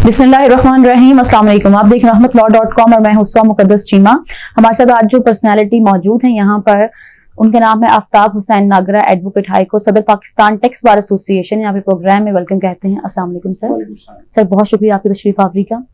बिस्मिल्लाहिर्रहमानिर्रहीम, अस्सलाम वालेकुम। आप देख rahmatlawcom और मैं हूं सुआ मुकद्दस चीमा। हमारे साथ आज जो पर्सनालिटी मौजूद हैं यहाँ पर, उनके नाम है आफ्ताब हुसैन नागरा, एडवोकेट हाई कोर्ट, सदर पाकिस्तान टैक्स बार एसोसिएशन। यहाँ पे प्रोग्राम में वेलकम कहते हैं। अस्सलाम वालेकुम सर। सर बहुत शुक्रिया आपकी तशरीफ आवरी का।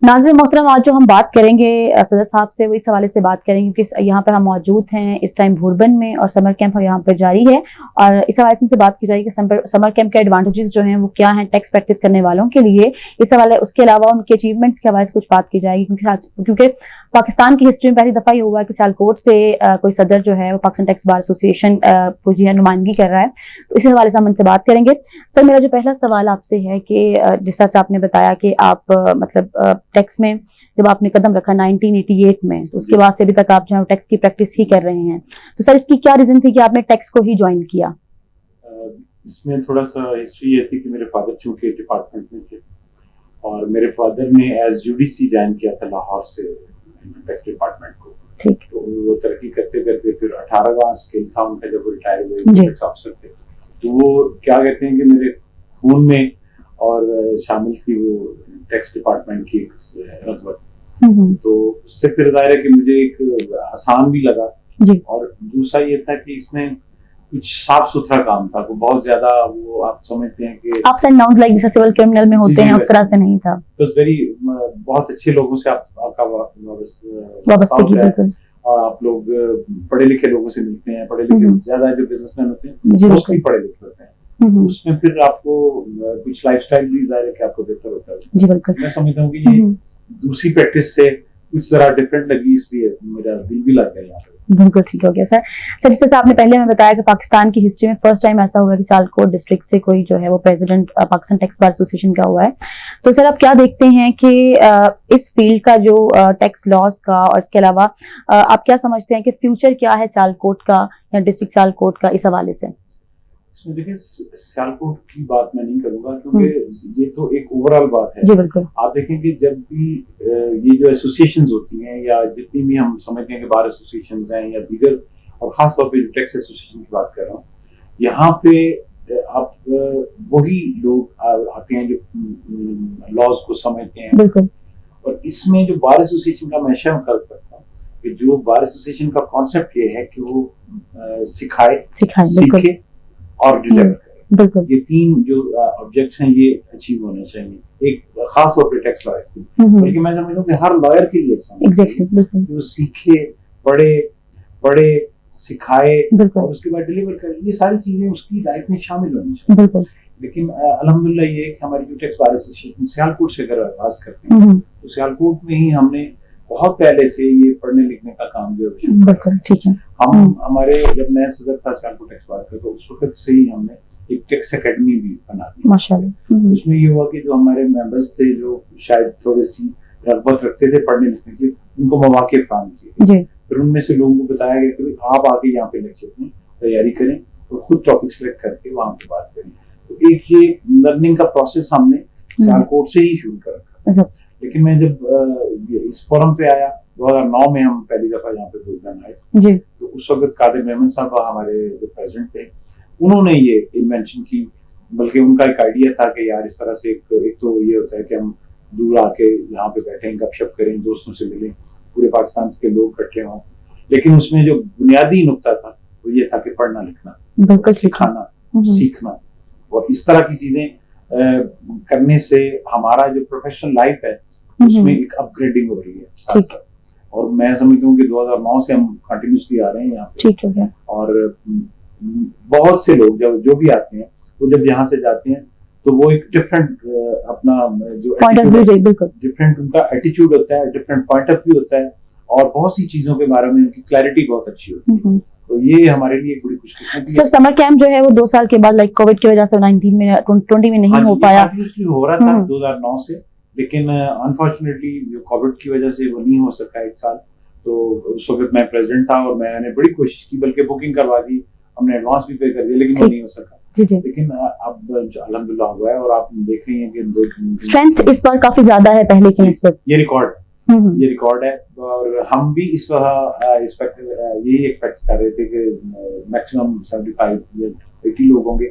नाज़रीन मोहतरम, आज जो हम बात करेंगे सदर साहब से, वो इस हवाले से बात करेंगे कि यहाँ पर हम मौजूद हैं इस टाइम भूरबन में और समर कैंप यहाँ पर जारी है, और इस हवाले से बात की जाएगी कि समर कैंप के एडवांटेजेस जो हैं वो क्या हैं टैक्स प्रैक्टिस करने वालों के लिए। इस हवाले उसके अलावा उनके अचीवमेंट्स के हवाले से कुछ बात की जाएगी, क्योंकि पाकिस्तान की हिस्ट्री में पहली दफा ये हुआ है कि सियालकोट से कोई सदर जो है वो पाकिस्तान टैक्स बार एसोसिएशन को जो है नुमाइंदगी कर रहा है। तो इस हवाले से हम उनसे बात करेंगे। सर मेरा जो पहला सवाल आपसे है कि जिस तरह से आपने बताया कि आप मतलब टैक्स में जब आपने कदम रखा 1988 में, तो उसके बाद से अभी तक आप जो है टैक्स की प्रैक्टिस ही कर रहे हैं, तो सर इसकी क्या रीजन थी कि आपने टैक्स को ही ज्वाइन किया? इसमें थोड़ा सा हिस्ट्री ये थी कि मेरे फादर चूंकि डिपार्टमेंट में थे और मेरे फादर ने एज यूडीसी ज्वाइन किया था लाहौर से टैक्स डिपार्टमेंट को। ठीक। तो वो तरक्की करते करते फिर 18वां स्केल था उनका जब वो रिटायर हुए टैक्स ऑफिसर थे, तो वो क्या कहते हैं कि मेरे खून में और शामिल थी वो टैक्स डिपार्टमेंट की रगबत। तो उससे फिर जाहिर है कि मुझे एक आसान भी लगा जी। और दूसरा ये था कि इसमें कुछ साफ सुथरा काम था, वो बहुत ज्यादा वो आप समझते हैं कि अप्स एंड डाउन्स लाइक जैसे सिविल क्रिमिनल में होते हैं उस तरह से नहीं था। वेरी बहुत अच्छे लोगों से आपका वाबस्तगी बिल्कुल। और आप लोग पढ़े लिखे लोगों से मिलते हैं, पढ़े लिखे ज्यादा जो बिजनेसमैन होते हैं मोस्टली पढ़े लिखे होते हैं, उसमें फिर आपको कुछ लाइफस्टाइल भी जाहिर है कि आपको बेहतर होता है। जी बिल्कुल। मैं समझता हूँ कि ये दूसरी प्रैक्टिस से कुछ जरा डिफरेंट लगी, इसलिए मेरा दिल भी लग गया यहाँ पे। बिल्कुल ठीक हो गया सर। जिस तरह आपने पहले हमें बताया कि पाकिस्तान की हिस्ट्री में फर्स्ट टाइम ऐसा हुआ कि सियालकोट डिस्ट्रिक्ट से कोई जो है वो president Pakistan tax bar association का हुआ है, तो सर आप क्या देखते हैं कि इस फील्ड का जो टैक्स लॉज का, और इसके अलावा आप क्या समझते हैं कि फ्यूचर क्या है सियालकोट का या डिस्ट्रिक्ट सियालकोट का इस हवाले से? इसमें देखिए सियालकोट की बात मैं नहीं करूंगा क्योंकि ये तो एक ओवरऑल बात है। जी बिल्कुल। आप देखें कि जब भी ये जो एसोसिएशंस होती हैं या जितनी भी हम समझते हैं कि बार एसोसिएशंस हैं या दीगर, और खासतौर पे टैक्स एसोसिएशन की बात कर रहा हूँ, यहाँ पे आप वही लोग आते हैं जो लॉज को समझते हैं। बिल्कुल। और इसमें जो बार एसोसिएशन का मैं शेयर करता हूँ कि जो बार एसोसिएशन का कॉन्सेप्ट ये है कि वो सिखाए, सीखे और डिलीवर करें। बिल्कुल। ये तीन जो ऑब्जेक्ट्स हैं ये अचीव होने चाहिए एक खास तौर पे टैक्स लॉयर के लिए, बल्कि मैं समझता हूँ कि हर लॉयर के लिए एग्जैक्टली वो सीखे, पढ़े सिखाए और उसके बाद डिलीवर करे। ये सारी चीजें उसकी लाइफ में शामिल होनी चाहिए। बिल्कुल। लेकिन अल्हम्दुलिल्लाह ये कि हमारी जो टैक्स बार एसोसिएशन सियालकोट से अगर आगाज करते हैं तो सियालकोट में ही हमने बहुत पहले से ये पढ़ने लिखने का काम जो है बिल्कुल ठीक है। हम हमारे जब मैं सदर था सियालकोट टैक्स बार का, तो उस वक्त से ही हमने एक टैक्स एकेडमी भी बना दी माशाल्लाह। उसमें ये हुआ कि जो हमारे मेंबर्स थे जो शायद थोड़ी सी रगबत रखते थे पढ़ने लिखने की, उनको मौके फराहम किए। फिर उनमें से लोगों को बताया गया कि आप आके यहाँ पे लेक्चर में तैयारी करें और खुद टॉपिक सिलेक्ट करके वहाँ पे बात करें। तो एक ये लर्निंग का प्रोसेस हमने सियालकोट से ही शुरू कर रखा। लेकिन मैं जब इस फोरम पे आया 2009 में, हम पहली दफा यहाँ पे प्रोग्राम आए, तो उस वक्त कादिर मेमन साहब हमारे जो प्रेसिडेंट थे, उन्होंने ये इन्वेंशन की। बल्कि उनका एक आइडिया था कि यार इस तरह से एक तो ये होता है कि हम दूर आके यहाँ पे बैठें, गपशप करें, दोस्तों से मिलें, पूरे पाकिस्तान के लोग इकट्ठे हों, लेकिन उसमें जो बुनियादी नुक्ता था वो ये था कि पढ़ना लिखना, सिखाना, सीखना, और इस तरह की चीजें करने से हमारा जो प्रोफेशनल लाइफ है उसमें एक अपग्रेडिंग हो रही है साथ साथ। और मैं समझता हूँ कि 2009 से हम कंटिन्यूसली आ रहे हैं यहाँ पे। ठीक है। और बहुत से लोग जो भी आते हैं वो जब यहाँ से जाते हैं तो वो एक डिफरेंट अपना जो डिफरेंट उनका एटीट्यूड होता है, डिफरेंट पॉइंट ऑफ व्यू होता है, और बहुत सी चीजों के बारे में उनकी क्लैरिटी बहुत अच्छी होती है। तो ये हमारे लिए बड़ी खुशकिस्मती है। सर समर कैंप जो है वो 2 साल के बाद लाइक कोविड की वजह से 19 में 20 में नहीं हो पाया। हो रहा था 2009 से, लेकिन अनफॉर्चुनेटली जो कोविड की वजह से वो नहीं हो सका एक साल। तो उस वक्त मैं प्रेसिडेंट था और मैंने बड़ी कोशिश की, बल्कि बुकिंग करवा दी, हमने एडवांस भी पे कर दिया, लेकिन वो नहीं हो सका। जी। लेकिन अब अल्हम्दुलिल्लाह हुआ है और आप देख रही हैं कि स्ट्रेंथ इस बार काफी ज्यादा है पहले की निस्बत। ये रिकॉर्ड है और हम भी इस यही एक्सपेक्ट कर रहे थे कि मैक्सिमम 75 या 80 लोग होंगे।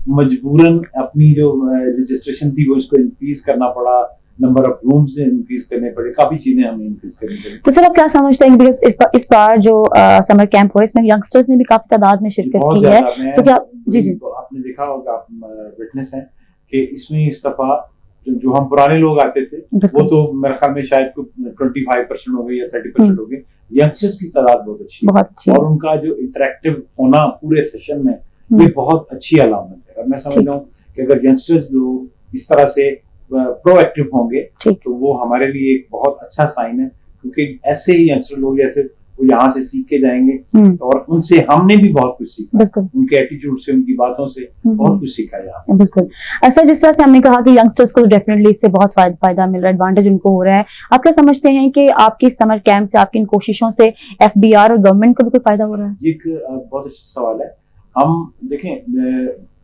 मजबूरन अपनी जो रजिस्ट्रेशन थी वो इसको इंक्रीज करना पड़ा, नंबर ऑफ रूम्स इंक्रीज करने पड़े, काफी चीजें हमें इंक्रीज करनी पड़ी। तो सर आप क्या समझते हैं, बिकॉज इस बार जो समर कैंप हुआ इसमें यंगस्टर्स ने भी काफी तादाद में शिरकत की है, तो क्या जी तो आपने देखा होगा, आप विटनेस हैं कि इसमें इस दफा जो हम पुराने लोग आते थे वो तो मेरे ख्याल में शायद 25% हो गई या 30% हो गई। यंगस्टर्स की तादाद बहुत अच्छी है और उनका जो इंटरेक्टिव होना पूरे सेशन में ये बहुत अच्छी अलामत है। और मैं समझ रहा हूँ कि अगर यंगस्टर्स लोग इस तरह से प्रोएक्टिव होंगे तो वो हमारे लिए एक बहुत अच्छा साइन है, क्योंकि ऐसे ही यंगस्टर लोग जैसे वो यहाँ से सीख के जाएंगे और उनसे हमने भी बहुत कुछ सीखा, उनके एटीट्यूड से, उनकी बातों से बहुत कुछ सीखा यहाँ। बिल्कुल। सर जिस तरह से हमने कहा कि यंगस्टर्स को डेफिनेटली इससे बहुत फायदा मिल रहा है, एडवांटेज उनको हो रहा है, आप क्या समझते हैं कि आपकी समर कैंप से, आपकी इन कोशिशों से एफबीआर और गवर्नमेंट को भी कोई फायदा हो रहा है? एक बहुत अच्छा सवाल है। हम देखें,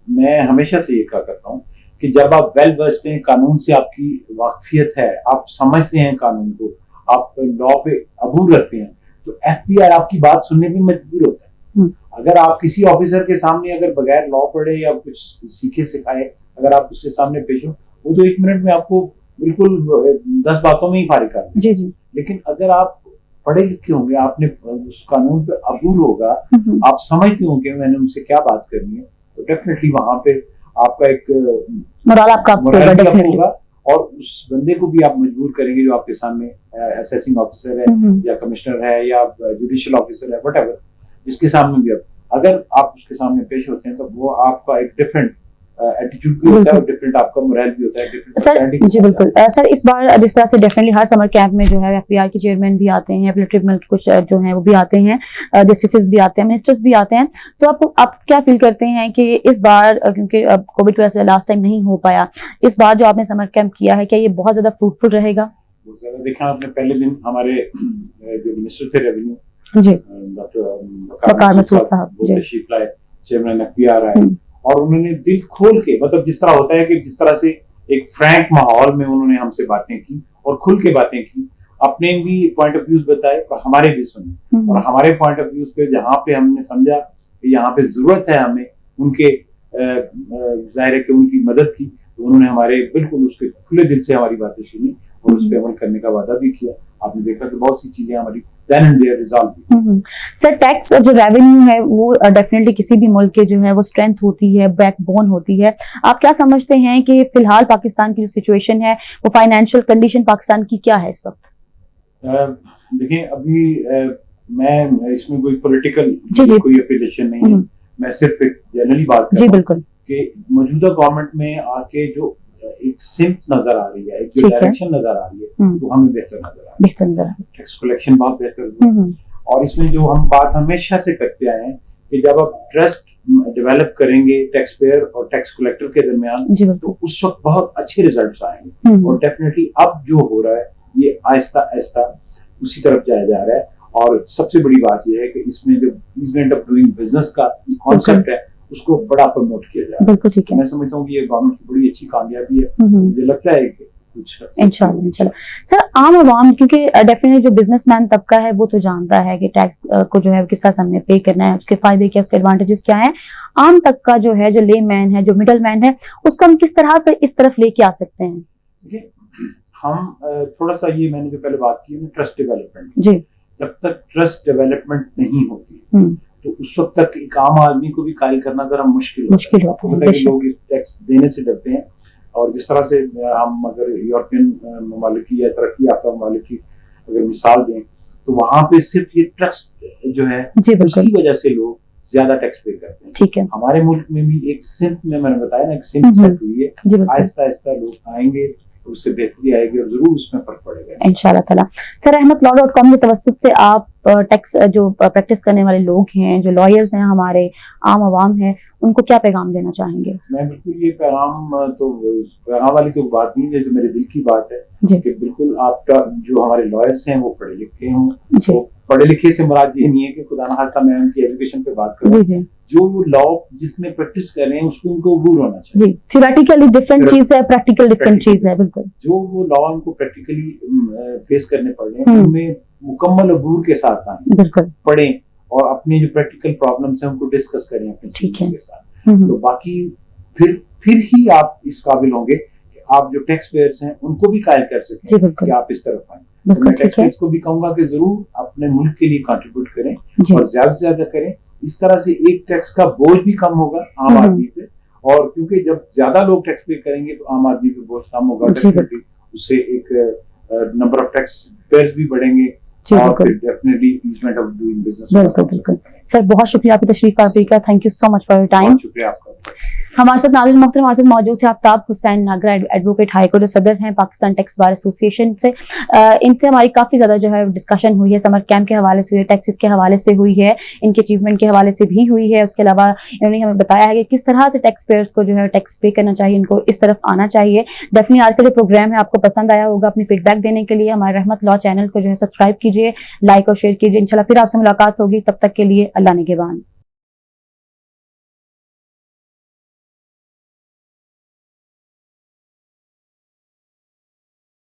मैं हमेशा से ये कहा करता हूँ कि जब आप वेल वर्स्ड हैं, कानून से आपकी वाकफियत है, आप समझते हैं कानून को, आप लॉ पे अबूर रखते हैं, तो एफबीआर आपकी बात सुनने में मजबूर होता है। अगर आप किसी ऑफिसर के सामने अगर बगैर लॉ पढ़े या कुछ सीखे सिखाए अगर आप उसके सामने पेश हो, वो तो 1 मिनट में आपको बिल्कुल 10 बातों में ही फारिग कर दें। जी। लेकिन अगर आप पढ़े लिखे होंगे, आपने उस कानून पे अबूर होगा, आप समझते होंगे मैंने उनसे क्या बात करनी है, तो डेफिनेटली वहां पे आपका एक मोरल आपका होगा और उस बंदे को भी आप मजबूर करेंगे जो आपके सामने असेसिंग ऑफिसर है या कमिश्नर है या जुडिशियल ऑफिसर है, व्हाटएवर, जिसके सामने भी अगर आप उसके सामने पेश होते हैं तो वो आपका एक डिफरेंट एटीट्यूड भी होता है और डिफरेंट आपका मोरल भी होता है। सर जी बिल्कुल। सर इस बार जिस तरह से डेफिनेटली हर समर कैंप में जो है एफबीआर के चेयरमैन भी आते हैं, अपील ट्रिब्यूनल के कुछ जो हैं वो भी आते हैं, जस्टिस भी आते हैं, मिनिस्टर्स भी आते हैं, तो आप क्या फील करते हैं कि इस बार, क्योंकि कोविड की वजह से लास्ट टाइम नहीं हो पाया, इस बार जो आपने समर कैंप किया है क्या ये बहुत ज्यादा फ्रूटफुल रहेगा? देखा आपने पहले दिन हमारे जो मिनिस्टर थे रेवेन्यू जी डॉक्टर वकार मसूद साहब जी चेयरमैन एफबीआर आए और उन्होंने दिल खोल के, मतलब जिस तरह होता है कि जिस तरह से एक फ्रैंक माहौल में उन्होंने हमसे बातें की और खुल के बातें की, अपने भी पॉइंट ऑफ व्यूज बताए और हमारे भी सुने, और हमारे पॉइंट ऑफ व्यूज पे जहाँ पे हमने समझा कि यहाँ पे जरूरत है हमें उनके जाहिर है कि उनकी मदद की, तो उन्होंने हमारे बिल्कुल उसके खुले दिल से हमारी बातें सुनी और उस पर अमल करने का वादा भी किया। आपने देखा कि बहुत सी चीजें हमारी सर टैक्स जो रेवेन्यू है वो डेफिनेटली किसी भी मुल्क के जो है वो स्ट्रेंथ होती है, बैकबोन होती है। आप क्या समझते हैं कि फिलहाल पाकिस्तान की जो सिचुएशन है वो फाइनेंशियल कंडीशन पाकिस्तान की क्या है इस वक्त? देखिए अभी मैं इसमें कोई पॉलिटिकल कोई एफिलिएशन नहीं है, मैं सिर्फ एक जनरली बात कर रहा हूं कि मौजूदा गवर्नमेंट में आके जो एक सिम्प नजर आ रही है, एक जो डायरेक्शन नजर आ रही है वो हमें बेहतर नजर आ रही है। टैक्स कलेक्शन बहुत बेहतर हुआ और इसमें जो हम बात हमेशा से करते आए हैं कि जब आप ट्रस्ट डेवलप करेंगे टैक्स पेयर और टैक्स कलेक्टर के दरमियान तो उस वक्त बहुत अच्छे रिजल्ट्स आएंगे और डेफिनेटली अब जो हो रहा है ये आहिस्ता आहिस्ता उसी तरफ जाया जा रहा है। और सबसे बड़ी बात यह है कि इसमें जो ईजमेंट ऑफ डूइंग बिजनेस का कॉन्सेप्ट है उसको बड़ा प्रमोट किया जाए। बिल्कुल ठीक है। मैं समझता हूँ कि ये गवर्नमेंट की बड़ी अच्छी कामयाबी है, मुझे लगता है कि कुछ इंशाल्लाह। सर आम आवाम, क्योंकि डेफिनेटली जो बिजनेसमैन तबका है वो तो जानता है कि टैक्स को जो है किस तरह हमने पे करना है, उसके फायदे क्या, उसके एडवांटेजेस क्या है। आम तबका जो है, जो ले मैन है, जो मिडल मैन है, उसको हम किस तरह से इस तरफ लेके आ सकते हैं? देखिए हम थोड़ा सा ये मैंने जो पहले बात की ट्रस्ट डेवलपमेंट जी, जब तक ट्रस्ट डेवलपमेंट नहीं होती तो उस वक्त तक एक आम आदमी को भी कायल करना जरा मुश्किल होता है। लोग इस टैक्स देने से डरते हैं और जिस तरह से हम अगर यूरोपियन ममालिक की या तरक्की याफ्ता ममालिक की अगर मिसाल दें तो वहां पे सिर्फ ये ट्रस्ट जो है उसकी वजह से लोग ज्यादा टैक्स पे करते हैं। ठीक है। हमारे मुल्क में भी एक सिम्प में मैंने बताया ना, एक सिम्प सेट हुई है, आहिस्ता आहिस्ता लोग आएंगे उससे बेहतरी आएगी और जरूर उसमें फर्क पड़ेगा इंशाल्लाह ताला। सर रहमतलॉ.com के तवस्सुत से आप टैक्स जो प्रैक्टिस करने वाले लोग हैं, जो लॉयर्स हैं, हमारे आम आवाम है, उनको क्या पैगाम देना चाहेंगे? मैं बिल्कुल ये पैगाम वाली तो बात नहीं है, जो मेरे दिल की बात है कि बिल्कुल आपका जो हमारे लॉयर्स हैं वो पढ़े लिखे हों। तो पढ़े लिखे से मुराद ये नहीं है कि खुदा न खास्ता मैं उनकी एजुकेशन पे बात करूं, जो वो लॉ जिसमें प्रैक्टिस कर रहे हैं उसको उनको अबूर होना चाहिए। जी, थ्योरेटिकली डिफरेंट चीज है, प्रैक्टिकल डिफरेंट चीज है। बिल्कुल जो वो लॉ उनको प्रैक्टिकली फेस करने पड़ रहे हैं उनमें मुकम्मल अबूर के साथ आए, बिल्कुल पढ़ें और अपने जो प्रैक्टिकल प्रॉब्लम्स हैं उनको डिस्कस करें अपने टीचर्स के साथ। तो बाकी फिर ही आप इस काबिल होंगे कि आप जो टैक्स पेयर्स हैं उनको भी कायल कर जी, सकें बिल्कुल। कि आप इस तरफ आए। तो बिल्कुल मैं ठीक टैक्स है पेयर्स को भी कहूंगा कि जरूर अपने मुल्क के लिए कंट्रीब्यूट करें जी। और ज्यादा से ज्यादा करें। इस तरह से एक टैक्स का बोझ भी कम होगा आम हम्म। आदमी पे, और क्योंकि जब ज्यादा लोग टैक्स पे करेंगे तो आम आदमी पे बोझ कम होगा, जी, डेफिनेटली उससे एक नंबर ऑफ टैक्स पेयर्स भी बढ़ेंगे जी, और बिल्कुल। फिर definitely easement of doing business. बिल्कुल बिल्कुल सर, बहुत शुक्रिया आपकी तशरीफ आफरी का। Thank you so much for your time. बहुत शुक्रिया आपका। हमारे साथ नाज़रीन मोहतरम हमारे साथ मौजूद थे आफ्ताब हुसैन नागरा, एडवोकेट हाईकोर्ट जो सदर हैं पाकिस्तान टैक्स बार एसोसिएशन से। इनसे हमारी काफ़ी ज़्यादा जो है डिस्कशन हुई है, समर कैंप के हवाले से हुई है, टैक्सेस के हवाले से हुई है, इनके अचीवमेंट के हवाले से भी हुई है। उसके अलावा इन्होंने हमें बताया है कि किस तरह से टैक्स पेयर्स को जो है टैक्स पे करना चाहिए, इनको इस तरफ आना चाहिए। डेफिनेटली आज का जो प्रोग्राम है आपको पसंद आया होगा। अपनी फीडबैक देने के लिए हमारे रहमत लॉ चैनल को जो है सब्सक्राइब कीजिए, लाइक और शेयर कीजिए। इंशाल्लाह फिर आपसे मुलाकात होगी, तब तक के लिए अल्लाह निगहबान।